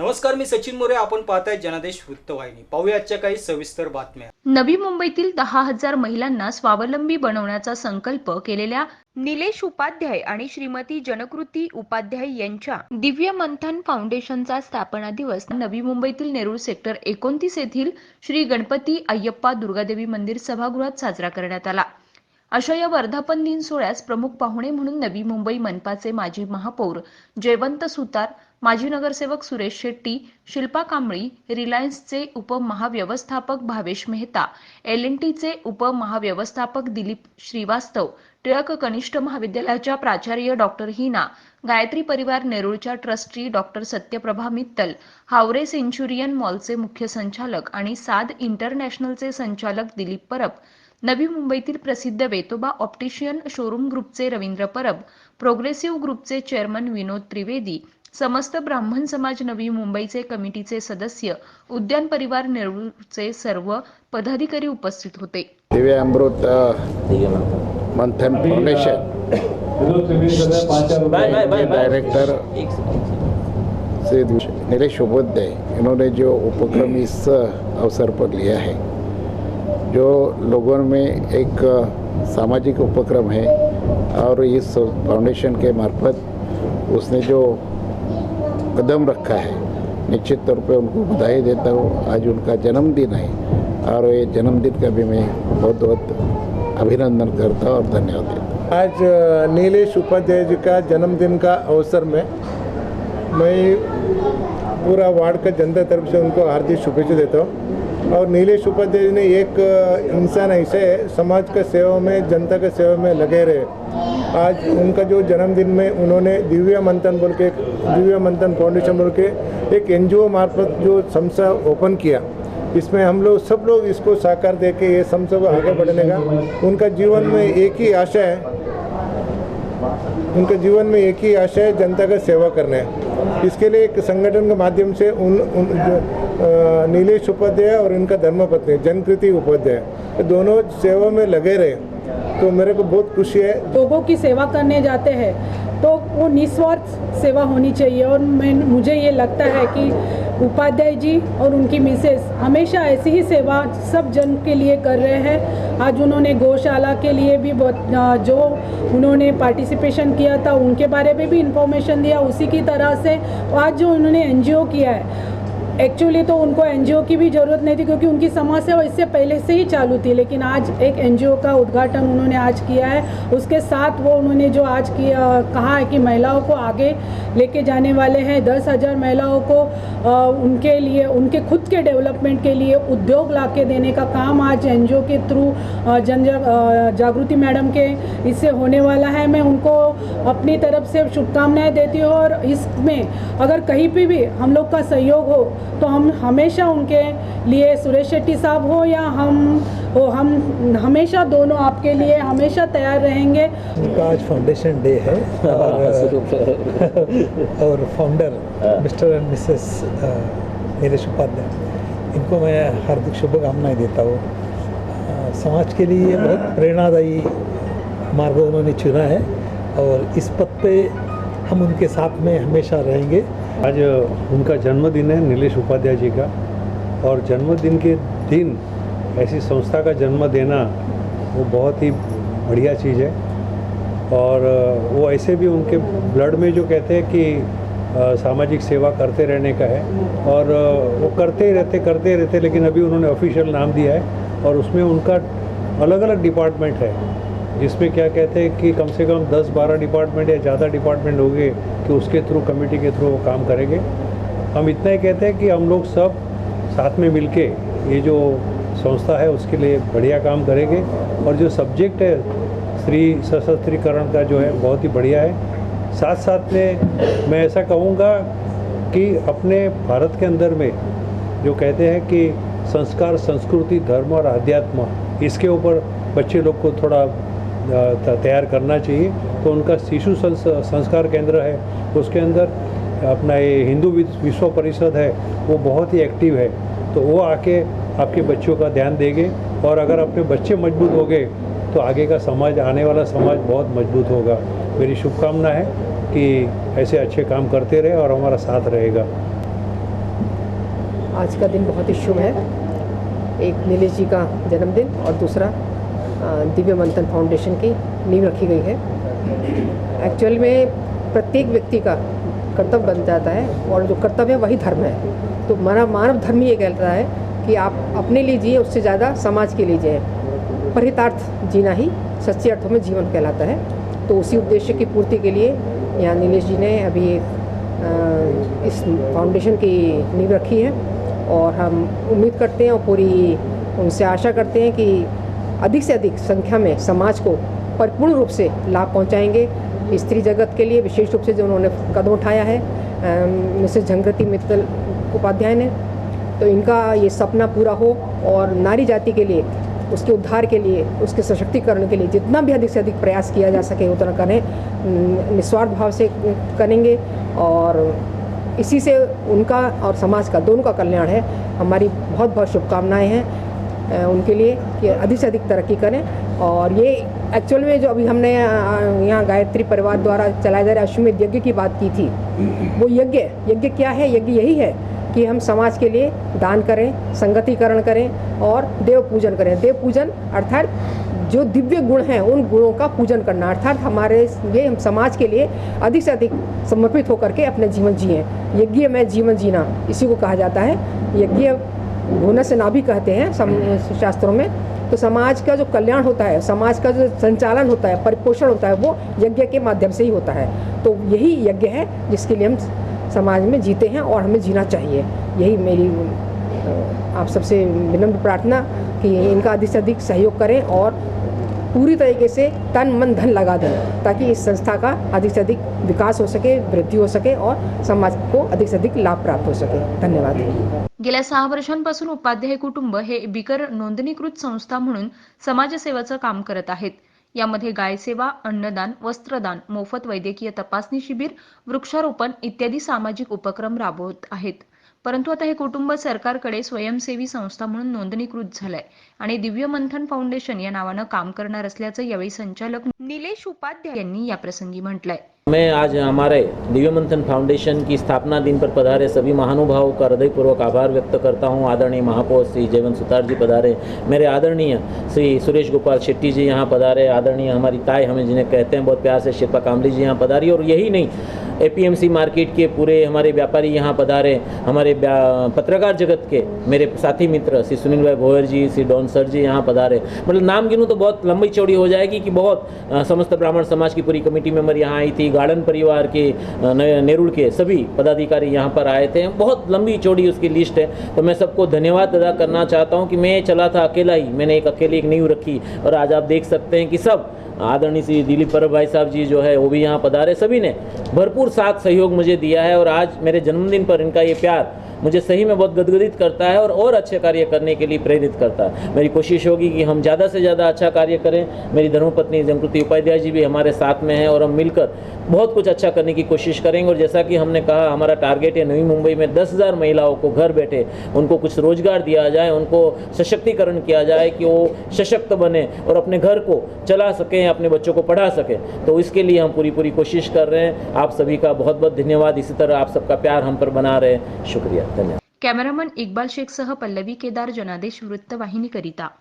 नमस्कार, मी सचिन मोरे. आपण पाहताय जनादेश वृत्तवाहिनी. पाहूया आजच्या काही सविस्तर बातम्या. नवी मुंबईतील 10,000 महिलांना स्वावलंबी बनवण्याचा संकल्प केलेल्या निलेश उपाध्याय आणि श्रीमती जनकृती उपाध्याय यांच्या दिव्य मंथन फाउंडेशनचा स्थापना दिवस नवी मुंबईतील नेरूळ सेक्टर 29 येथील श्री गणपती अय्यप्पा दुर्गादेवी मंदिर सभागृहात साजरा करण्यात आला. अशा या वर्धापन दिन सोहळ्यास प्रमुख पाहुणे म्हणून नवी मुंबई मनपाचे माजी महापौर जयवंत सुतार, माजी नगरसेवक सुरेश शेट्टी, शिल्पा कांबळी, रिलायन्सचे उपमहाव्यवस्थापक भावेश मेहता, L&Tचे उपमहाव्यवस्थापक दिलीप श्रीवास्तव, टिळक कनिष्ठ महाविद्यालयाच्या प्राचार्य डॉक्टर हिना, गायत्री परिवार नेरूळच्या trustee doctor Satyaprabha Mittal, Haware centurion मॉलचे मुख्य संचालक आणि साद इंटरनॅशनलचे संचालक दिलीप परब, नवी मुंबईतील प्रसिद्ध वेतोबा ऑप्टिशियन शोरूम ग्रुपचे रवींद्र परब, प्रोग्रेसिव्ह ग्रुपचे चेअरमन विनोद त्रिवेदी, समस्त ब्राह्मण समाज नवी मुंबईचे कमिटीचे सदस्य, उद्यान परिवार नेरूळचे सर्व पदाधिकारी उपस्थित होते. दिव्य अमृत मंथन फाउंडेशन डायरेक्टर श्री निलेश उपाध्याय, इन्होंने जो उपक्रम इस अवसर पर लिया है, जो लोगों में एक सामाजिक उपक्रम है और इस फाउंडेशन के मार्फत उसने जो कदम रखा है, निश्चित तौर पे उनको बधाई देता हूँ. आज उनका जन्मदिन है और ये जन्मदिन का भी मैं बहुत बहुत अभिनंदन करता हूँ और धन्यवाद देता हूँ. आज नीलेश उपाध्याय जी का जन्मदिन का अवसर में मैं पूरा वार्ड का जनता तरफ से उनको हार्दिक शुभेच्छा देता हूँ. और नीलेश उपाध्याय जी ने एक इंसान ऐसे समाज का सेवा में, जनता के सेवा में लगे रहे. आज उनका जो जन्मदिन में उन्होंने दिव्य मंथन बोल के, दिव्य मंथन फाउंडेशन बोल के एक NGO मार्फत जो संस्था ओपन किया, इसमें हम लोग सब लोग इसको साकार दे के ये संस्था आगे बढ़ने का उनका जीवन में एक ही आशा है. उनके जीवन में एक ही आशा है, जनता का सेवा करना है. इसके लिए एक संगठन के माध्यम से नीलेश उपाध्याय और इनका धर्मपत्नी जनकृति उपाध्याय दोनों सेवा में लगे रहे, तो मेरे को बहुत खुशी है. लोगों की सेवा करने जाते हैं तो वो निस्वार्थ सेवा होनी चाहिए. और मुझे ये लगता है कि उपाध्याय जी और उनकी मिसेस हमेशा ऐसी ही सेवा सब जन के लिए कर रहे हैं. आज उन्होंने गौशाला के लिए भी जो उन्होंने पार्टिसिपेशन किया था उनके बारे में भी इंफॉर्मेशन दिया. उसी की तरह से आज जो उन्होंने NGO किया है, एक्चुअली तो उनको NGO की भी ज़रूरत नहीं थी क्योंकि उनकी समाज सेवा इससे पहले से ही चालू थी, लेकिन आज एक NGO का उद्घाटन उन्होंने आज किया है. उसके साथ वो उन्होंने जो आज किया कहा है कि महिलाओं को आगे लेके जाने वाले हैं. 10,000 महिलाओं को उनके लिए, उनके खुद के डेवलपमेंट के लिए उद्योग ला के देने का काम आज NGO के थ्रू जागृति मैडम के इससे होने वाला है. मैं उनको अपनी तरफ से शुभकामनाएँ देती हूँ. और इसमें अगर कहीं पर भी हम लोग का सहयोग हो तो हम हमेशा उनके लिए, सुरेश शेट्टी साहब हो या हम हमेशा दोनों आपके लिए हमेशा तैयार रहेंगे. उनका आज फाउंडेशन डे है और founder Mr and Mrs Nilesh Upadhyay, इनको मैं हार्दिक शुभकामनाएं देता हूँ. समाज के लिए बहुत प्रेरणादायी मार्ग उन्होंने चुना है और इस पथ पे हम उनके साथ में हमेशा रहेंगे. आज उनका जन्मदिन है, नीलेश उपाध्याय जी का, और जन्मदिन के दिन ऐसी संस्था का जन्म देना वो बहुत ही बढ़िया चीज़ है. और वो ऐसे भी उनके ब्लड में जो कहते हैं कि सामाजिक सेवा करते रहने का है, और वो करते ही रहते, लेकिन अभी उन्होंने ऑफिशियल नाम दिया है और उसमें उनका अलग अलग डिपार्टमेंट है, जिसमें क्या कहते हैं कि कम से कम 10-12 डिपार्टमेंट या ज़्यादा डिपार्टमेंट हो गए कि उसके थ्रू, कमेटी के थ्रू वो काम करेंगे. हम इतना ही कहते हैं कि हम लोग सब साथ में मिलके ये जो संस्था है उसके लिए बढ़िया काम करेंगे. और जो सब्जेक्ट है स्त्री सशक्तिकरण का जो है बहुत ही बढ़िया है. साथ साथ में मैं ऐसा कहूँगा कि अपने भारत के अंदर में जो कहते हैं कि संस्कार, संस्कृति, धर्म और अध्यात्म, इसके ऊपर बच्चे लोग को थोड़ा तैयार करना चाहिए. तो उनका शिशु संस्कार केंद्र है, उसके अंदर अपना ये हिंदू विश्व परिषद है, वो बहुत ही एक्टिव है. तो वो आके आपके बच्चों का ध्यान देंगे, और अगर अपने बच्चे मजबूत हो गए तो आगे का समाज, आने वाला समाज बहुत मजबूत होगा. मेरी शुभकामना है कि ऐसे अच्छे काम करते रहे और हमारा साथ रहेगा. आज का दिन बहुत ही शुभ है। एक नीलेश जी का जन्मदिन और दूसरा दिव्य मंथन फाउंडेशन की नींव रखी गई है। एक्चुअल में प्रत्येक व्यक्ति का कर्तव्य बन जाता है और जो कर्तव्य है वही धर्म है। तो मानव धर्म ये कहता है कि आप अपने लिए जिए, उससे ज़्यादा समाज के लिए जिए। परिहितार्थ जीना ही सच्चे अर्थों में जीवन कहलाता है। तो उसी उद्देश्य की पूर्ति के लिए यहाँ नीलेश जी ने अभी इस फाउंडेशन की नींव रखी है और हम उम्मीद करते हैं और पूरी उनसे आशा करते हैं कि अधिक से अधिक संख्या में समाज को परिपूर्ण रूप से लाभ पहुंचाएंगे। स्त्री जगत के लिए विशेष रूप से जो उन्होंने कदम उठाया है मिसेस झंकृति मित्तल उपाध्याय ने, तो इनका ये सपना पूरा हो और नारी जाति के लिए, उसके उद्धार के लिए, उसके सशक्तिकरण के लिए जितना भी अधिक से अधिक प्रयास किया जा सके उतना करें, निस्वार्थ भाव से करेंगे और इसी से उनका और समाज का दोनों का कल्याण है। हमारी बहुत बहुत शुभकामनाएं हैं उनके लिए कि अधिक से अधिक तरक्की करें। और ये एक्चुअल में जो अभी हमने यहाँ गायत्री परिवार द्वारा चलाए जा रहे अश्वमेध यज्ञ की बात की थी, वो यज्ञ क्या है? यज्ञ यही है कि हम समाज के लिए दान करें, संगतिकरण करें और देव पूजन करें। देव पूजन अर्थात जो दिव्य गुण हैं उन गुणों का पूजन करना, अर्थात हम समाज के लिए अधिक से अधिक समर्पित होकर के अपने जीवन जिएं। यज्ञ में जीवन जीना इसी को कहा जाता है। यज्ञ भुन से ना भी कहते हैं शास्त्रों में। तो समाज का जो कल्याण होता है, समाज का जो संचालन होता है, परिपोषण होता है, वो यज्ञ के माध्यम से ही होता है। तो यही यज्ञ है जिसके लिए हम समाज में जीते हैं और हमें जीना चाहिए। यही मेरी आप सबसे विनम्र प्रार्थना कि इनका अधिक से अधिक सहयोग करें और पूरी तरीके से तन मन धन लगा दें ताकि इस संस्था का अधिक से अधिक विकास हो सके, वृद्धि हो सके और समाज को अधिक से अधिक लाभ प्राप्त हो सके। धन्यवाद। गेल्या 6 वर्षांपासून उपाध्याय कुटुंब हे बिकर नोंदणीकृत संस्था म्हणून समाजसेवेचं काम करत आहेत। यामध्ये गायसेवा, अन्नदान, वस्त्रदान, मोफत वैद्यकीय तपासणी शिबिर, वृक्षारोपण इत्यादी सामाजिक उपक्रम राबवत आहेत। परंतु आता हे कुटुंब सरकारकडे स्वयंसेवी संस्था म्हणून नोंदणीकृत झालंय आणि दिव्य मंथन फाउंडेशन या नावानं काम करणार असल्याचं यावेळी संचालक निलेश उपाध्याय यांनी याप्रसंगी म्हटलंय। मैं आज हमारे दिव्य मंथन फाउंडेशन की स्थापना दिन पर पधारे सभी महानुभावों का हृदयपूर्वक आभार व्यक्त करता हूं। आदरणीय महापौर श्री जयवंत सुतार जी पधारे, मेरे आदरणीय श्री सुरेश गोपाल शेट्टी जी यहाँ पधारे, आदरणीय हमारी ताई हमें जिन्हें कहते हैं बहुत प्यार से शिल्पा कामली जी यहाँ पधारी, और यही नहीं APMC मार्केट के पूरे हमारे व्यापारी यहाँ पधारे, हमारे पत्रकार जगत के मेरे साथी मित्र श्री सुनील भाई भोयर जी, श्री डॉन सर जी यहाँ पधारे। मतलब नाम गिनूँ तो बहुत लंबी चौड़ी हो जाएगी कि बहुत समस्त ब्राह्मण समाज की पूरी कमेटी मेंबर यहाँ आई थी, गार्डन परिवार के नेरुल के सभी पदाधिकारी यहाँ पर आए थे। बहुत लंबी चौड़ी उसकी लिस्ट है। तो मैं सबको धन्यवाद अदा करना चाहता हूँ कि मैं चला था अकेला ही, मैंने अकेली एक नींव रखी और आज आप देख सकते हैं कि सब आदरणीय श्री दिलीप परब भाई साहब जी जो है वो भी यहाँ पधारे, सभी ने भरपूर साथ सहयोग मुझे दिया है और आज मेरे जन्मदिन पर इनका ये प्यार मुझे सही में बहुत गदगदित करता है और अच्छे कार्य करने के लिए प्रेरित करता है। मेरी कोशिश होगी कि हम ज़्यादा से ज़्यादा अच्छा कार्य करें। मेरी धर्मपत्नी झंकृति उपाध्याय जी भी हमारे साथ में हैं और हम मिलकर बहुत कुछ अच्छा करने की कोशिश करेंगे। और जैसा कि हमने कहा, हमारा टारगेट है नई मुंबई में 10,000 महिलाओं को घर बैठे उनको कुछ रोजगार दिया जाए, उनको सशक्तिकरण किया जाए कि वो सशक्त बने और अपने घर को चला सकें, अपने बच्चों को पढ़ा सकें। तो इसके लिए हम पूरी कोशिश कर रहे हैं। आप सभी का बहुत बहुत धन्यवाद। इसी तरह आप सबका प्यार हम पर बना रहे। शुक्रिया, धन्यवाद। कॅमेरामन इक्बाल शेख सह पल्लवी केदार, जनादेश वृत्तवाहिनीकरिता।